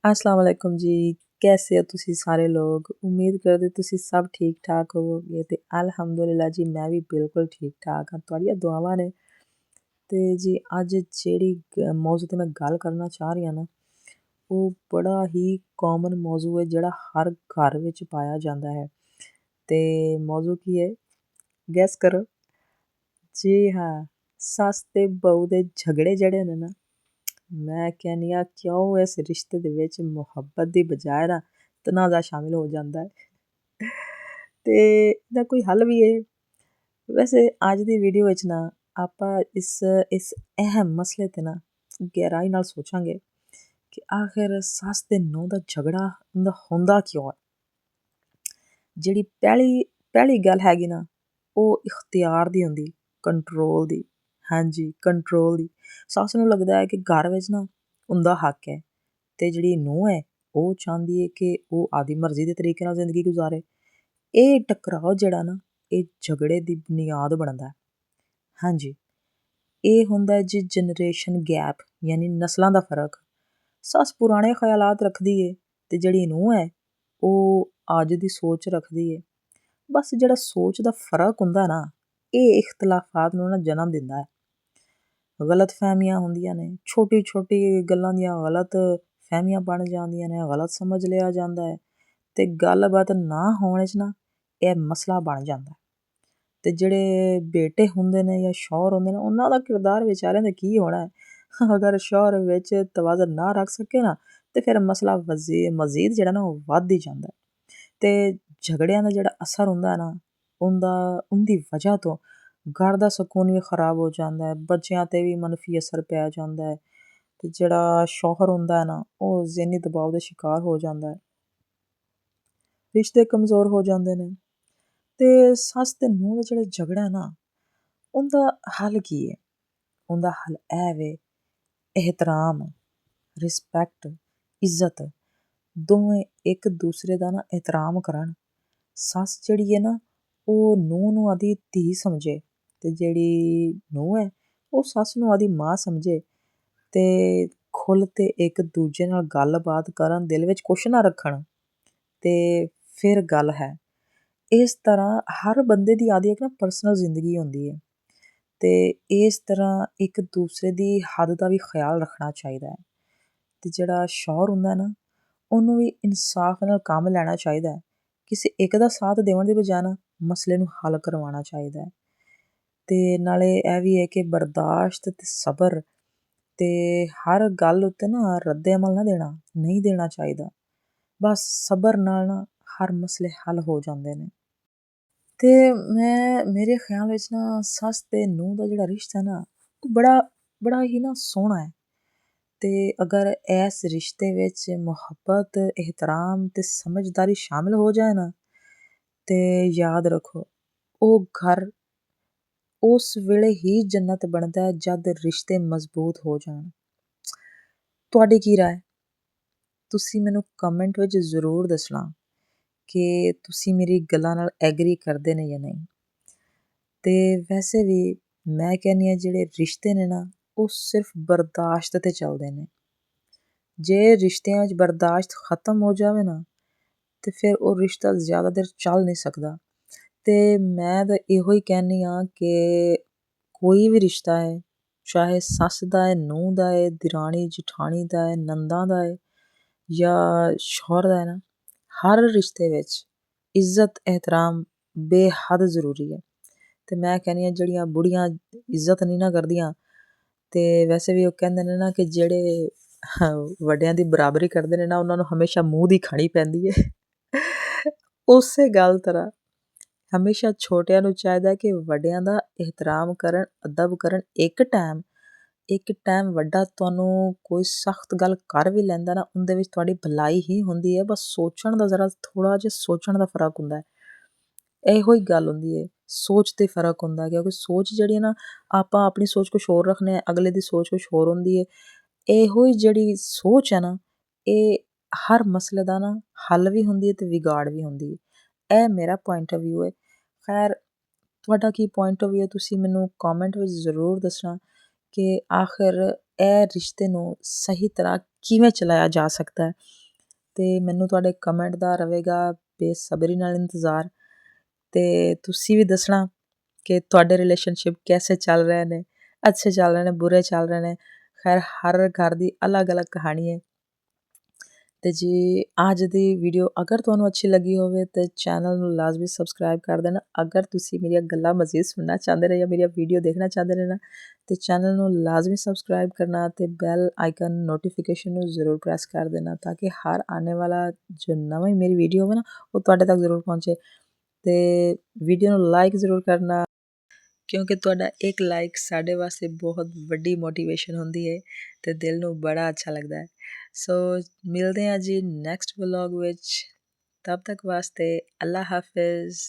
अस्सलाम वालेकुम जी। कैसे हो तुसी सारे लोग? उम्मीद करदे तुसी सब ठीक ठाक होवोगे ते अल्हम्दुलिल्लाह जी मैं भी बिल्कुल ठीक ठाक आं। तुआड़ियां दुआवां ने। ते जी अज्ज जेह्ड़ी मौजू ते मैं गल्ल करना चाह् रही आं ना, ओह् बड़ा ही कॉमन मौजू ऐ जेह्ड़ा हर घर विच पाया जांदा है। ते मौजू की ऐ? गैस करो। जी हाँ, सस्स ते बहू दे झगड़े जेह्ड़े ने ना, मैं कहनी आं क्यों इस रिश्ते दे विच मुहब्बत दी बजाए ना तनाज़ा शामिल हो ਜਾਂਦਾ ਹੈ ਤੇ ਇਹਦਾ ਕੋਈ ਹੱਲ ਵੀ ਹੈ। ਵੈਸੇ ਅੱਜ ਦੀ ਵੀਡੀਓ ਵਿੱਚ ਨਾ ਆਪਾਂ ਇਸ ਅਹਿਮ ਮਸਲੇ ਤੇ ਨਾ ਗਹਿਰਾਈ ਨਾਲ ਸੋਚਾਂਗੇ ਕਿ ਆਖਿਰ ਸੱਸ ਤੇ ਨੂੰਹ ਦਾ ਝਗੜਾ ਹੁੰਦਾ ਕਿਉਂ ਹੈ। ਜਿਹੜੀ ਪਹਿਲੀ ਗੱਲ ਹੈਗੀ ਨਾ, ਉਹ ਇਖਤਿਆਰ ਦੀ ਹੁੰਦੀ, ਕੰਟਰੋਲ ਦੀ। ਹਾਂਜੀ, ਕੰਟਰੋਲ ਦੀ। ਸੱਸ ਨੂੰ ਲੱਗਦਾ ਹੈ ਕਿ ਘਰ ਵਿੱਚ ਨਾ ਉਹਦਾ ਹੱਕ ਹੈ ਤੇ ਜਿਹੜੀ ਨੂੰਹ ਹੈ ਉਹ ਚਾਹੁੰਦੀ ਹੈ ਕਿ ਉਹ ਆਪਦੀ ਮਰਜ਼ੀ ਦੇ ਤਰੀਕੇ ਨਾਲ ਜ਼ਿੰਦਗੀ ਗੁਜ਼ਾਰੇ। ਇਹ ਟਕਰਾਓ ਜਿਹੜਾ ਨਾ, ਇਹ ਝਗੜੇ ਦੀ ਬੁਨਿਆਦ ਬਣਦਾ। ਹਾਂਜੀ, ਇਹ ਹੁੰਦਾ ਜੀ ਜਨਰੇਸ਼ਨ ਗੈਪ, ਯਾਨੀ ਨਸਲਾਂ ਦਾ ਫਰਕ। ਸੱਸ ਪੁਰਾਣੇ ਖਿਆਲਾਤ ਰੱਖਦੀ ਹੈ ਤੇ ਜਿਹੜੀ ਨੂੰਹ ਹੈ ਉਹ ਅੱਜ ਦੀ ਸੋਚ ਰੱਖਦੀ ਹੈ। ਬਸ ਜਿਹੜਾ ਸੋਚ ਦਾ ਫਰਕ ਹੁੰਦਾ ਨਾ, ਇਹ ਇਖਤਲਾਫਾਤ ਨੂੰ ਨਾ ਜਨਮ ਦਿੰਦਾ ਹੈ। ਗਲਤ ਫਹਿਮੀਆਂ ਹੁੰਦੀਆਂ ਨੇ, ਛੋਟੀ ਛੋਟੀ ਗੱਲਾਂ ਦੀਆਂ ਗਲਤ ਫਹਿਮੀਆਂ ਬਣ ਜਾਂਦੀਆਂ ਨੇ, ਗਲਤ ਸਮਝ ਲਿਆ ਜਾਂਦਾ ਹੈ ਤੇ ਗੱਲਬਾਤ ਨਾ ਹੋਣ 'ਚ ਨਾ ਇਹ ਮਸਲਾ ਬਣ ਜਾਂਦਾ। ਤੇ ਜਿਹੜੇ ਬੇਟੇ ਹੁੰਦੇ ਨੇ ਜਾਂ ਸ਼ੌਹਰ ਹੁੰਦੇ ਨੇ, ਉਹਨਾਂ ਦਾ ਕਿਰਦਾਰ ਵਿਚਾਰਿਆਂ ਦਾ ਕੀ ਹੋਣਾ ਹੈ। ਅਗਰ ਸ਼ੌਹਰ ਵਿੱਚ ਤਵਾਜ਼ਨ ਨਾ ਰੱਖ ਸਕੇ ਨਾ ਤੇ ਫਿਰ ਮਸਲਾ ਮਜ਼ੀਦ ਜਿਹੜਾ ਨਾ ਉਹ ਵੱਧ ਹੀ ਜਾਂਦਾ। ਤੇ ਝਗੜਿਆਂ ਦਾ ਜਿਹੜਾ ਅਸਰ ਹੁੰਦਾ ਨਾ, ਉਹਦੀ ਵਜ੍ਹਾ ਤੋਂ ਘਰ ਦਾ ਸਕੂਨ ਵੀ ਖਰਾਬ ਹੋ ਜਾਂਦਾ ਹੈ, ਬੱਚਿਆਂ 'ਤੇ ਵੀ ਮਨਫੀ ਅਸਰ ਪੈ ਜਾਂਦਾ ਹੈ ਤੇ ਜਿਹੜਾ ਸ਼ੌਹਰ ਹੁੰਦਾ ਹੈ ਨਾ, ਉਹ ਜ਼ਿਹਨੀ ਦਬਾਅ ਦੇ ਸ਼ਿਕਾਰ ਹੋ ਜਾਂਦਾ ਹੈ, ਰਿਸ਼ਤੇ ਕਮਜ਼ੋਰ ਹੋ ਜਾਂਦੇ ਨੇ। ਤੇ ਸੱਸ ਤੇ ਨੂੰਹ ਦਾ ਜਿਹੜਾ ਝਗੜਾ ਨਾ, ਉਹਦਾ ਹੱਲ ਕੀ ਹੈ? ਉਹਦਾ ਹੱਲ ਇਹ ਵੇ, ਇਹਤਰਾਮ, ਰਿਸਪੈਕਟ, ਇੱਜ਼ਤ, ਦੋਵੇਂ ਇੱਕ ਦੂਸਰੇ ਦਾ ਨਾ ਇਹਤਰਾਮ ਕਰਨ। ਸੱਸ ਜਿਹੜੀ ਹੈ ਨਾ, ਉਹ ਨੂੰਹ ਨੂੰ ਆਪਦੀ ਧੀ ਸਮਝੇ ਤੇ ਜਿਹੜੀ ਨੂੰਹ ਹੈ ਉਹ ਸੱਸ ਨੂੰ ਆਪਦੀ ਮਾਂ ਸਮਝੇ ਤੇ ਖੁੱਲ੍ਹ ਤੇ ਇੱਕ ਦੂਜੇ ਨਾਲ ਗੱਲਬਾਤ ਕਰਨ, ਦਿਲ ਵਿੱਚ ਕੁਛ ਨਾ ਰੱਖਣ ਤੇ ਫਿਰ ਗੱਲ ਹੈ। ਇਸ ਤਰ੍ਹਾਂ ਹਰ ਬੰਦੇ ਦੀ ਆਪਦੀ ਇੱਕ ਨਾ ਪਰਸਨਲ ਜ਼ਿੰਦਗੀ ਹੁੰਦੀ ਹੈ ਤੇ ਇਸ ਤਰ੍ਹਾਂ ਇੱਕ ਦੂਸਰੇ ਦੀ ਹੱਦ ਦਾ ਵੀ ਖਿਆਲ ਰੱਖਣਾ ਚਾਹੀਦਾ ਹੈ। ਤੇ ਜਿਹੜਾ ਸ਼ੌਹਰ ਹੁੰਦਾ ਨਾ, ਉਹਨੂੰ ਵੀ ਇਨਸਾਫ ਨਾਲ ਕੰਮ ਲੈਣਾ ਚਾਹੀਦਾ ਹੈ। ਕਿਸੇ ਇੱਕ ਦਾ ਸਾਥ ਦੇਣ ਦੀ ਬਜਾਏ ਨਾ ਮਸਲੇ ਨੂੰ ਹੱਲ ਕਰਵਾਉਣਾ ਚਾਹੀਦਾ ਹੈ। ਤੇ ਨਾਲੇ ਇਹ ਵੀ ਹੈ ਕਿ ਬਰਦਾਸ਼ਤ ਤੇ ਸਬਰ ਤੇ ਹਰ ਗੱਲ ਉੱਤੇ ਨਾ ਰੱਦੇ ਅਮਲ ਨਾ ਨਹੀਂ ਦੇਣਾ ਚਾਹੀਦਾ। ਬਸ ਸਬਰ ਨਾਲ ਨਾ ਹਰ ਮਸਲੇ ਹੱਲ ਹੋ ਜਾਂਦੇ ਨੇ। ਤੇ ਮੇਰੇ ਖਿਆਲ ਵਿੱਚ ਨਾ ਸੱਸ ਤੇ ਨੂੰਹ ਦਾ ਜਿਹੜਾ ਰਿਸ਼ਤਾ ਨਾ, ਉਹ ਬੜਾ ਹੀ ਨਾ ਸੋਹਣਾ ਹੈ। ਤੇ ਅਗਰ ਇਸ ਰਿਸ਼ਤੇ ਵਿੱਚ ਮੁਹੱਬਤ, ਇਹਤਰਾਮ ਤੇ ਸਮਝਦਾਰੀ ਸ਼ਾਮਿਲ ਹੋ ਜਾਏ ਨਾ, ਤੇ ਯਾਦ ਰੱਖੋ ਉਹ ਘਰ ਉਸ ਵੇਲੇ ਹੀ ਜੰਨਤ ਬਣਦਾ ਜਦ ਰਿਸ਼ਤੇ ਮਜ਼ਬੂਤ ਹੋ ਜਾਣ। ਤੁਹਾਡੀ ਕੀ ਰਾਏ? ਤੁਸੀਂ ਮੈਨੂੰ ਕਮੈਂਟ ਵਿੱਚ ਜ਼ਰੂਰ ਦੱਸਣਾ ਕਿ ਤੁਸੀਂ ਮੇਰੀ ਗੱਲਾਂ ਨਾਲ ਐਗਰੀ ਕਰਦੇ ਨੇ ਜਾਂ ਨਹੀਂ। ਤੇ ਵੈਸੇ ਵੀ ਮੈਂ ਕਹਿੰਦੀ ਹਾਂ ਜਿਹੜੇ ਰਿਸ਼ਤੇ ਨੇ ਨਾ, ਉਹ ਸਿਰਫ ਬਰਦਾਸ਼ਤ 'ਤੇ ਚੱਲਦੇ ਨੇ। ਜੇ ਰਿਸ਼ਤਿਆਂ ਵਿੱਚ ਬਰਦਾਸ਼ਤ ਖਤਮ ਹੋ ਜਾਵੇ ਨਾ, ਤੇ ਫਿਰ ਉਹ ਰਿਸ਼ਤਾ ਜ਼ਿਆਦਾ ਦੇਰ ਚੱਲ ਨਹੀਂ ਸਕਦਾ। ਤੇ ਮੈਂ ਤਾਂ ਇਹੋ ਹੀ ਕਹਿੰਦੀ ਹਾਂ ਕਿ ਕੋਈ ਵੀ ਰਿਸ਼ਤਾ ਹੈ, ਚਾਹੇ ਸੱਸ ਦਾ ਹੈ, ਨੂੰਹ ਦਾ ਹੈ, ਦਿਰਾਣੀ ਜਠਾਣੀ ਦਾ ਹੈ, ਨੰਦਾਂ ਦਾ ਹੈ ਜਾਂ ਸ਼ੌਹਰ ਦਾ ਹੈ ਨਾ, ਹਰ ਰਿਸ਼ਤੇ ਵਿੱਚ ਇੱਜ਼ਤ, ਇਹਤਰਾਮ ਬੇਹੱਦ ਜ਼ਰੂਰੀ ਹੈ। ਤੇ ਮੈਂ ਕਹਿੰਦੀ ਹਾਂ ਜਿਹੜੀਆਂ ਬੁੜੀਆਂ ਇੱਜ਼ਤ ਨਹੀਂ ਨਾ ਕਰਦੀਆਂ, ਤੇ ਵੈਸੇ ਵੀ ਉਹ ਕਹਿੰਦੇ ਨੇ ਨਾ ਕਿ ਜਿਹੜੇ ਵੱਡਿਆਂ ਦੀ ਬਰਾਬਰੀ ਕਰਦੇ ਨੇ ਨਾ, ਉਹਨਾਂ ਨੂੰ ਹਮੇਸ਼ਾ ਮੂੰਹ ਦੀ ਖਾਣੀ ਪੈਂਦੀ ਹੈ। ਉਸੇ ਗੱਲ ਤਰ੍ਹਾਂ ਹਮੇਸ਼ਾ ਛੋਟਿਆਂ ਨੂੰ ਚਾਹੀਦਾ ਕਿ ਵੱਡਿਆਂ ਦਾ ਇਹਤਰਾਮ ਕਰਨ, ਅਦਬ ਕਰਨ। ਇੱਕ ਟਾਈਮ ਵੱਡਾ ਤੁਹਾਨੂੰ ਕੋਈ ਸਖਤ ਗੱਲ ਕਰ ਵੀ ਲੈਂਦਾ ਨਾ, ਉਹਦੇ ਵਿੱਚ ਤੁਹਾਡੀ ਭਲਾਈ ਹੀ ਹੁੰਦੀ ਹੈ। ਬਸ ਸੋਚਣ ਦਾ ਥੋੜ੍ਹਾ ਜਿਹਾ ਸੋਚਣ ਦਾ ਫਰਕ ਹੁੰਦਾ ਹੈ। ਇਹੋ ਹੀ ਗੱਲ ਹੁੰਦੀ ਹੈ, ਸੋਚ 'ਤੇ ਫਰਕ ਹੁੰਦਾ। ਕਿਉਂਕਿ ਸੋਚ ਜਿਹੜੀ ਹੈ ਨਾ, ਆਪਾਂ ਆਪਣੀ ਸੋਚ ਕੁਛ ਹੋਰ ਰੱਖਦੇ ਹਾਂ, ਅਗਲੇ ਦੀ ਸੋਚ ਕੁਛ ਹੋਰ ਹੁੰਦੀ ਹੈ। ਇਹੋ ਹੀ ਜਿਹੜੀ ਸੋਚ ਹੈ ਨਾ, ਇਹ ਹਰ ਮਸਲੇ ਦਾ ਨਾ ਹੱਲ ਵੀ ਹੁੰਦੀ ਹੈ ਤੇ ਵਿਗਾੜ ਵੀ ਹੁੰਦੀ ਹੈ। ਇਹ ਮੇਰਾ ਪੁਆਇੰਟ ਆਫ ਵਿਊ ਹੈ। ਖੈਰ ਤੁਹਾਡਾ ਕੀ ਪੁਆਇੰਟ ਆਫ ਵਿਊ ਹੈ, ਤੁਸੀਂ ਮੈਨੂੰ ਕਮੈਂਟ ਵਿੱਚ ਜ਼ਰੂਰ ਦੱਸਣਾ ਕਿ ਆਖਿਰ ਇਹ ਰਿਸ਼ਤੇ ਨੂੰ ਸਹੀ ਤਰ੍ਹਾਂ ਕਿਵੇਂ ਚਲਾਇਆ ਜਾ ਸਕਦਾ ਹੈ। ਅਤੇ ਮੈਨੂੰ ਤੁਹਾਡੇ ਕਮੈਂਟ ਦਾ ਰਹੇਗਾ ਬੇਸਬਰੀ ਨਾਲ ਇੰਤਜ਼ਾਰ। ਅਤੇ ਤੁਸੀਂ ਵੀ ਦੱਸਣਾ ਕਿ ਤੁਹਾਡੇ ਰਿਲੇਸ਼ਨਸ਼ਿਪ ਕੈਸੇ ਚੱਲ ਰਹੇ ਨੇ, ਅੱਛੇ ਚੱਲ ਰਹੇ ਨੇ, ਬੁਰੇ ਚੱਲ ਰਹੇ ਨੇ। ਖੈਰ ਹਰ ਘਰ ਦੀ ਅਲੱਗ ਅਲੱਗ ਕਹਾਣੀ ਹੈ। ਅਤੇ ਜੀ ਅੱਜ ਦੀ ਵੀਡੀਓ ਅਗਰ ਤੁਹਾਨੂੰ ਅੱਛੀ ਲੱਗੀ ਹੋਵੇ ਤਾਂ ਚੈਨਲ ਨੂੰ ਲਾਜ਼ਮੀ ਸਬਸਕ੍ਰਾਈਬ ਕਰ ਦੇਣਾ। ਅਗਰ ਤੁਸੀਂ ਮੇਰੀਆਂ ਗੱਲਾਂ ਮਜ਼ੀਦ ਸੁਣਨਾ ਚਾਹੁੰਦੇ ਰਹੇ ਜਾਂ ਮੇਰੀਆਂ ਵੀਡੀਓ ਦੇਖਣਾ ਚਾਹੁੰਦੇ ਰਹੇ ਨਾ, ਅਤੇ ਚੈਨਲ ਨੂੰ ਲਾਜ਼ਮੀ ਸਬਸਕ੍ਰਾਈਬ ਕਰਨਾ ਅਤੇ ਬੈਲ ਆਈਕਨ ਨੋਟੀਫਿਕੇਸ਼ਨ ਨੂੰ ਜ਼ਰੂਰ ਪ੍ਰੈਸ ਕਰ ਦੇਣਾ, ਤਾਂ ਕਿ ਹਰ ਆਉਣੇ ਵਾਲਾ ਜੋ ਨਵੀਂ ਮੇਰੀ ਵੀਡੀਓ ਹੋਵੇ ਨਾ ਉਹ ਤੁਹਾਡੇ ਤੱਕ ਜ਼ਰੂਰ ਪਹੁੰਚੇ। ਅਤੇ ਵੀਡੀਓ ਨੂੰ ਲਾਈਕ ਜ਼ਰੂਰ ਕਰਨਾ, ਕਿਉਂਕਿ ਤੁਹਾਡਾ ਇੱਕ ਲਾਈਕ ਸਾਡੇ ਵਾਸਤੇ ਬਹੁਤ ਵੱਡੀ ਮੋਟੀਵੇਸ਼ਨ ਹੁੰਦੀ ਹੈ ਅਤੇ ਦਿਲ ਨੂੰ ਬੜਾ ਅੱਛਾ ਲੱਗਦਾ ਹੈ। ਸੋ ਮਿਲਦੇ ਹਾਂ ਜੀ ਨੈਕਸਟ ਵਲੋਗ ਵਿੱਚ। ਤਬ ਤੱਕ ਵਾਸਤੇ ਅੱਲਾ ਹਾਫਿਜ਼।